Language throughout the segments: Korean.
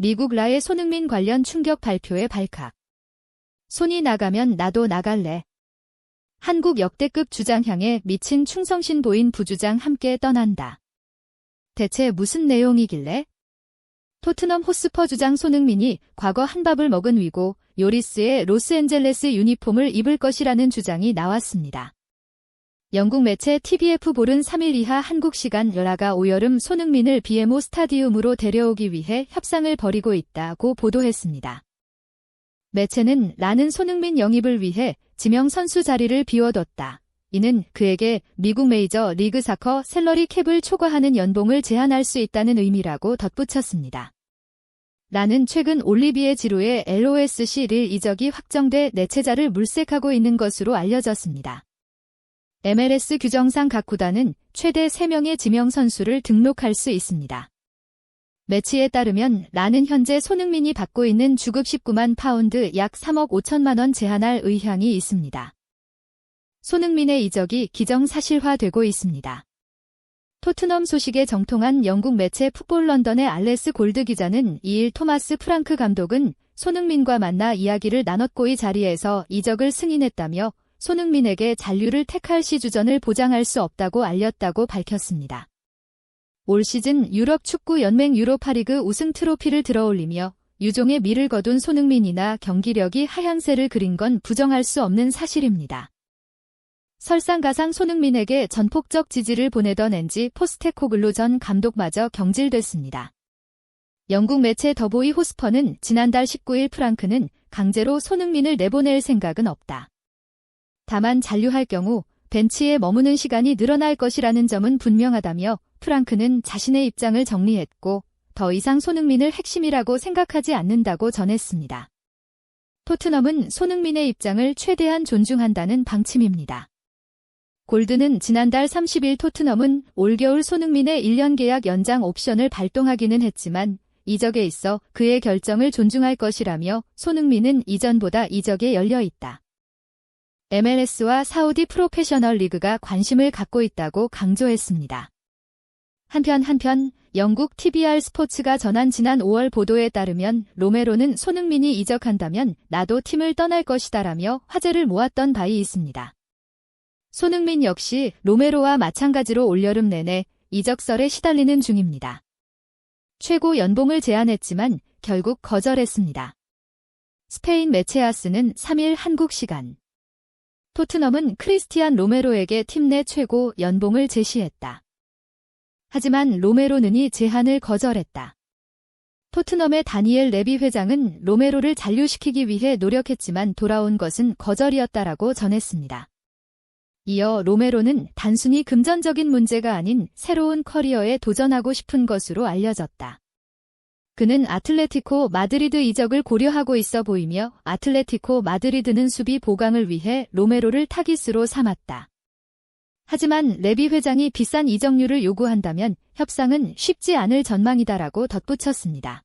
미국 라의 손흥민 관련 충격 발표에 발칵. 손이 나가면 나도 나갈래. 한국 역대급 주장 향해 미친 충성심 보인 부주장 함께 떠난다. 대체 무슨 내용이길래? 토트넘 호스퍼 주장 손흥민이 과거 한밥을 먹은 위고 요리스의 로스앤젤레스 유니폼을 입을 것이라는 주장이 나왔습니다. 영국 매체 TBF 볼은 3일 이하 한국 시간 열아가 올여름 손흥민을 BMO 스타디움으로 데려오기 위해 협상을 벌이고 있다고 보도했습니다. 매체는 라는 손흥민 영입을 위해 지명 선수 자리를 비워뒀다. 이는 그에게 미국 메이저 리그 사커 셀러리 캡을 초과하는 연봉을 제한할 수 있다는 의미라고 덧붙였습니다. 라는 최근 올리비에 지루의 LOSC 릴 이적이 확정돼 내체자를 물색하고 있는 것으로 알려졌습니다. MLS 규정상 각 구단은 최대 3명의 지명 선수를 등록할 수 있습니다. 매치에 따르면 라는 현재 손흥민이 받고 있는 주급 19만 파운드 약 3억 5천만 원 제한할 의향이 있습니다. 손흥민의 이적이 기정사실화되고 있습니다. 토트넘 소식에 정통한 영국 매체 풋볼 런던의 알레스 골드 기자는 2일 토마스 프랑크 감독은 손흥민과 만나 이야기를 나눴고 이 자리에서 이적을 승인했다며 손흥민에게 잔류를 택할 시 주전을 보장할 수 없다고 알렸다고 밝혔습니다. 올 시즌 유럽 축구 연맹 유로파리그 우승 트로피를 들어올리며 유종의 미를 거둔 손흥민이나 경기력이 하향세를 그린 건 부정할 수 없는 사실입니다. 설상가상 손흥민에게 전폭적 지지를 보내던 엔지 포스테코글루 전 감독마저 경질됐습니다. 영국 매체 더보이 호스퍼는 지난달 19일 프랑크는 강제로 손흥민을 내보낼 생각은 없다. 다만 잔류할 경우 벤치에 머무는 시간이 늘어날 것이라는 점은 분명하다며 프랑크는 자신의 입장을 정리했고 더 이상 손흥민을 핵심이라고 생각하지 않는다고 전했습니다. 토트넘은 손흥민의 입장을 최대한 존중한다는 방침입니다. 골드는 지난달 30일 토트넘은 올겨울 손흥민의 1년 계약 연장 옵션을 발동하기는 했지만 이적에 있어 그의 결정을 존중할 것이라며 손흥민은 이전보다 이적에 열려 있다. MLS와 사우디 프로페셔널 리그가 관심을 갖고 있다고 강조했습니다. 한편 영국 TBR 스포츠가 전한 지난 5월 보도에 따르면 로메로는 손흥민이 이적한다면 나도 팀을 떠날 것이다라며 화제를 모았던 바이 있습니다. 손흥민 역시 로메로와 마찬가지로 올여름 내내 이적설에 시달리는 중입니다. 최고 연봉을 제안했지만 결국 거절했습니다. 스페인 매체아스는 3일 한국 시간 토트넘은 크리스티안 로메로에게 팀 내 최고 연봉을 제시했다. 하지만 로메로는 이 제안을 거절했다. 토트넘의 다니엘 레비 회장은 로메로를 잔류시키기 위해 노력했지만 돌아온 것은 거절이었다라고 전했습니다. 이어 로메로는 단순히 금전적인 문제가 아닌 새로운 커리어에 도전하고 싶은 것으로 알려졌다. 그는 아틀레티코 마드리드 이적을 고려하고 있어 보이며 아틀레티코 마드리드는 수비 보강을 위해 로메로를 타깃으로 삼았다. 하지만 레비 회장이 비싼 이적료를 요구한다면 협상은 쉽지 않을 전망이다라고 덧붙였습니다.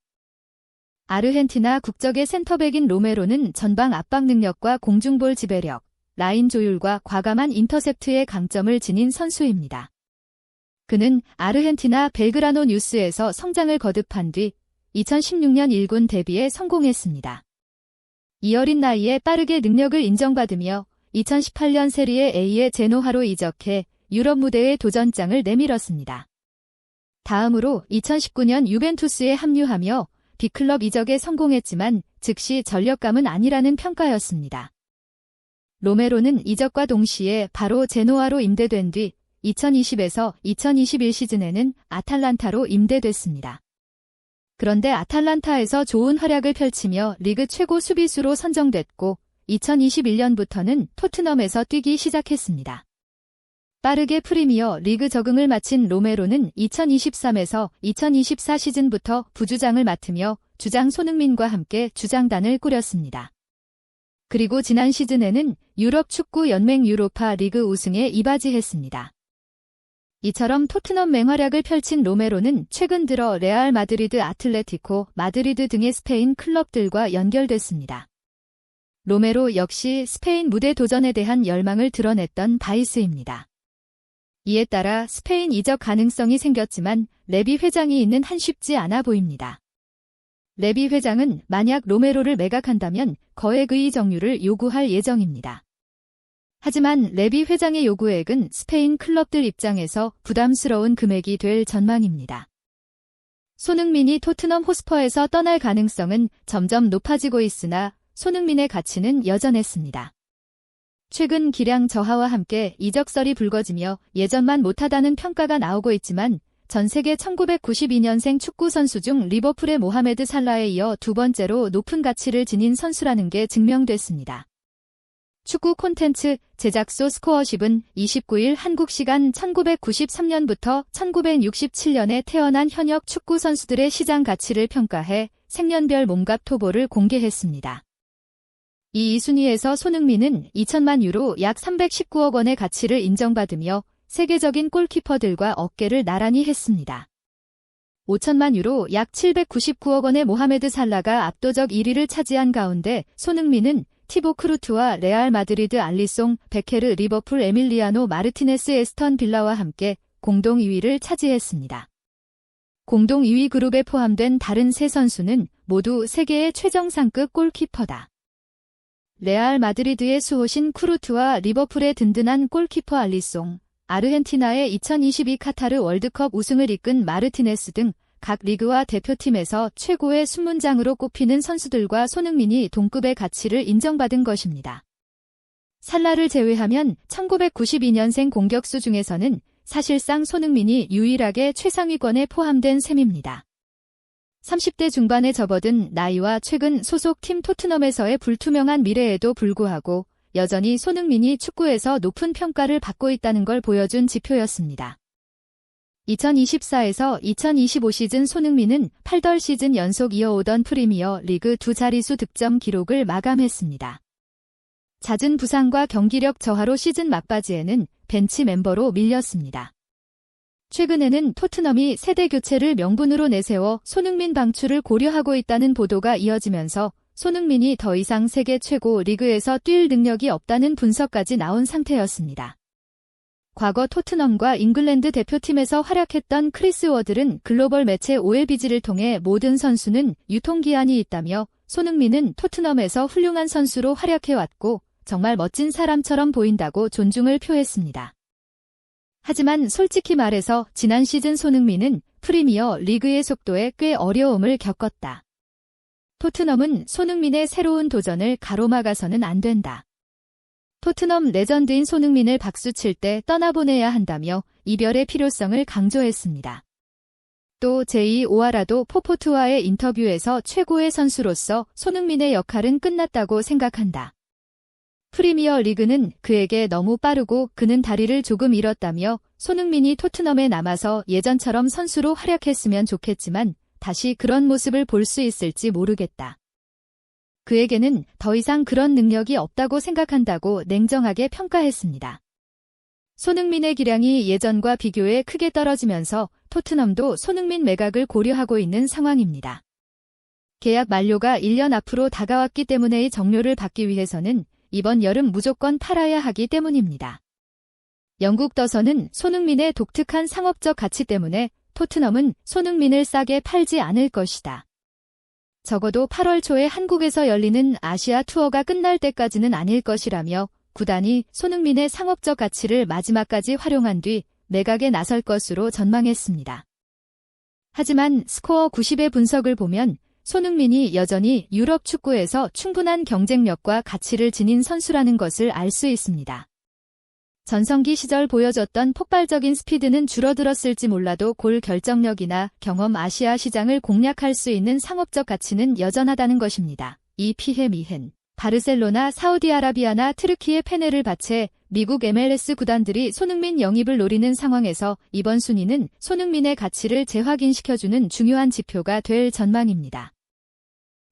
아르헨티나 국적의 센터백인 로메로는 전방 압박 능력과 공중볼 지배력, 라인 조율과 과감한 인터셉트의 강점을 지닌 선수입니다. 그는 아르헨티나 벨그라노 뉴스에서 성장을 거듭한 뒤 2016년 1군 데뷔에 성공했습니다. 이 어린 나이에 빠르게 능력을 인정받으며 2018년 세리에 A의 제노하로 이적해 유럽 무대의 도전장을 내밀었습니다. 다음으로 2019년 유벤투스에 합류하며 B클럽 이적에 성공했지만 즉시 전력감은 아니라는 평가였습니다. 로메로는 이적과 동시에 바로 제노아로 임대된 뒤 2020에서 2021 시즌에는 아탈란타로 임대됐습니다. 그런데 아탈란타에서 좋은 활약을 펼치며 리그 최고 수비수로 선정됐고 2021년부터는 토트넘에서 뛰기 시작했습니다. 빠르게 프리미어 리그 적응을 마친 로메로는 2023에서 2024 시즌부터 부주장을 맡으며 주장 손흥민과 함께 주장단을 꾸렸습니다. 그리고 지난 시즌에는 유럽 축구 연맹 유로파 리그 우승에 이바지했습니다. 이처럼 토트넘 맹활약을 펼친 로메로는 최근 들어 레알 마드리드, 아틀레티코 마드리드 등의 스페인 클럽들과 연결됐습니다. 로메로 역시 스페인 무대 도전에 대한 열망을 드러냈던 바이스입니다. 이에 따라 스페인 이적 가능성이 생겼지만 레비 회장이 있는 한 쉽지 않아 보입니다. 레비 회장은 만약 로메로를 매각한다면 거액의 정유를 요구할 예정입니다. 하지만 레비 회장의 요구액은 스페인 클럽들 입장에서 부담스러운 금액이 될 전망입니다. 손흥민이 토트넘 호스퍼에서 떠날 가능성은 점점 높아지고 있으나 손흥민의 가치는 여전했습니다. 최근 기량 저하와 함께 이적설이 불거지며 예전만 못하다는 평가가 나오고 있지만 전 세계 1992년생 축구 선수 중 리버풀의 모하메드 살라에 이어 두 번째로 높은 가치를 지닌 선수라는 게 증명됐습니다. 축구 콘텐츠 제작소 스코어십은 29일 한국 시간 1993년부터 1967년에 태어난 현역 축구 선수들의 시장 가치를 평가해 생년별 몸값 토보를 공개했습니다. 이 순위에서 손흥민은 2천만 유로 약 319억 원의 가치를 인정받으며 세계적인 골키퍼들과 어깨를 나란히 했습니다. 5천만 유로 약 799억 원의 모하메드 살라가 압도적 1위를 차지한 가운데 손흥민은 티보 크루트와 레알 마드리드 알리송, 베케르, 리버풀 에밀리아노 마르티네스 에스턴 빌라와 함께 공동 2위를 차지했습니다. 공동 2위 그룹에 포함된 다른 세 선수는 모두 세계의 최정상급 골키퍼다. 레알 마드리드의 수호신 크루트와 리버풀의 든든한 골키퍼 알리송, 아르헨티나의 2022 카타르 월드컵 우승을 이끈 마르티네스 등 각 리그와 대표팀에서 최고의 순문장으로 꼽히는 선수들과 손흥민이 동급의 가치를 인정받은 것입니다. 살라를 제외하면 1992년생 공격수 중에서는 사실상 손흥민이 유일하게 최상위권에 포함된 셈입니다. 30대 중반에 접어든 나이와 최근 소속팀 토트넘에서의 불투명한 미래에도 불구하고 여전히 손흥민이 축구에서 높은 평가를 받고 있다는 걸 보여준 지표였습니다. 2024에서 2025 시즌 손흥민은 8덜 시즌 연속 이어오던 프리미어 리그 두 자릿수 득점 기록을 마감했습니다. 잦은 부상과 경기력 저하로 시즌 막바지에는 벤치 멤버로 밀렸습니다. 최근에는 토트넘이 세대 교체를 명분으로 내세워 손흥민 방출을 고려하고 있다는 보도가 이어지면서 손흥민이 더 이상 세계 최고 리그에서 뛸 능력이 없다는 분석까지 나온 상태였습니다. 과거 토트넘과 잉글랜드 대표팀에서 활약했던 크리스 워들은 글로벌 매체 OLBG를 통해 모든 선수는 유통기한이 있다며 손흥민은 토트넘에서 훌륭한 선수로 활약해왔고 정말 멋진 사람처럼 보인다고 존중을 표했습니다. 하지만 솔직히 말해서 지난 시즌 손흥민은 프리미어 리그의 속도에 꽤 어려움을 겪었다. 토트넘은 손흥민의 새로운 도전을 가로막아서는 안 된다. 토트넘 레전드인 손흥민을 박수칠 때 떠나보내야 한다며 이별의 필요성을 강조했습니다. 또 제2 오아라도 포포트와의 인터뷰에서 최고의 선수로서 손흥민의 역할은 끝났다고 생각한다. 프리미어 리그는 그에게 너무 빠르고 그는 다리를 조금 잃었다며 손흥민이 토트넘에 남아서 예전처럼 선수로 활약했으면 좋겠지만 다시 그런 모습을 볼 수 있을지 모르겠다. 그에게는 더 이상 그런 능력이 없다고 생각한다고 냉정하게 평가했습니다. 손흥민의 기량이 예전과 비교해 크게 떨어지면서 토트넘도 손흥민 매각을 고려하고 있는 상황입니다. 계약 만료가 1년 앞으로 다가왔기 때문에의 정료를 받기 위해서는 이번 여름 무조건 팔아야 하기 때문입니다. 영국 더선은 손흥민의 독특한 상업적 가치 때문에 토트넘은 손흥민을 싸게 팔지 않을 것이다. 적어도 8월 초에 한국에서 열리는 아시아 투어가 끝날 때까지는 아닐 것이라며 구단이 손흥민의 상업적 가치를 마지막까지 활용한 뒤 매각에 나설 것으로 전망했습니다. 하지만 스코어 90의 분석을 보면 손흥민이 여전히 유럽 축구에서 충분한 경쟁력과 가치를 지닌 선수라는 것을 알 수 있습니다. 전성기 시절 보여줬던 폭발적인 스피드는 줄어들었을지 몰라도 골 결정력이나 경험 아시아 시장을 공략할 수 있는 상업적 가치는 여전하다는 것입니다. 이 피해 미헨, 바르셀로나, 사우디아라비아나 트르키예 페네를 바체 미국 MLS 구단들이 손흥민 영입을 노리는 상황에서 이번 순위는 손흥민의 가치를 재확인시켜주는 중요한 지표가 될 전망입니다.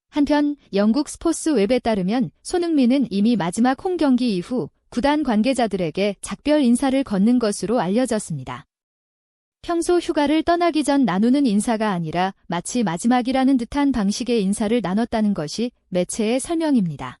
한편 영국 스포츠 웹에 따르면 손흥민은 이미 마지막 홈 경기 이후 구단 관계자들에게 작별 인사를 건넨 것으로 알려졌습니다. 평소 휴가를 떠나기 전 나누는 인사가 아니라 마치 마지막이라는 듯한 방식의 인사를 나눴다는 것이 매체의 설명입니다.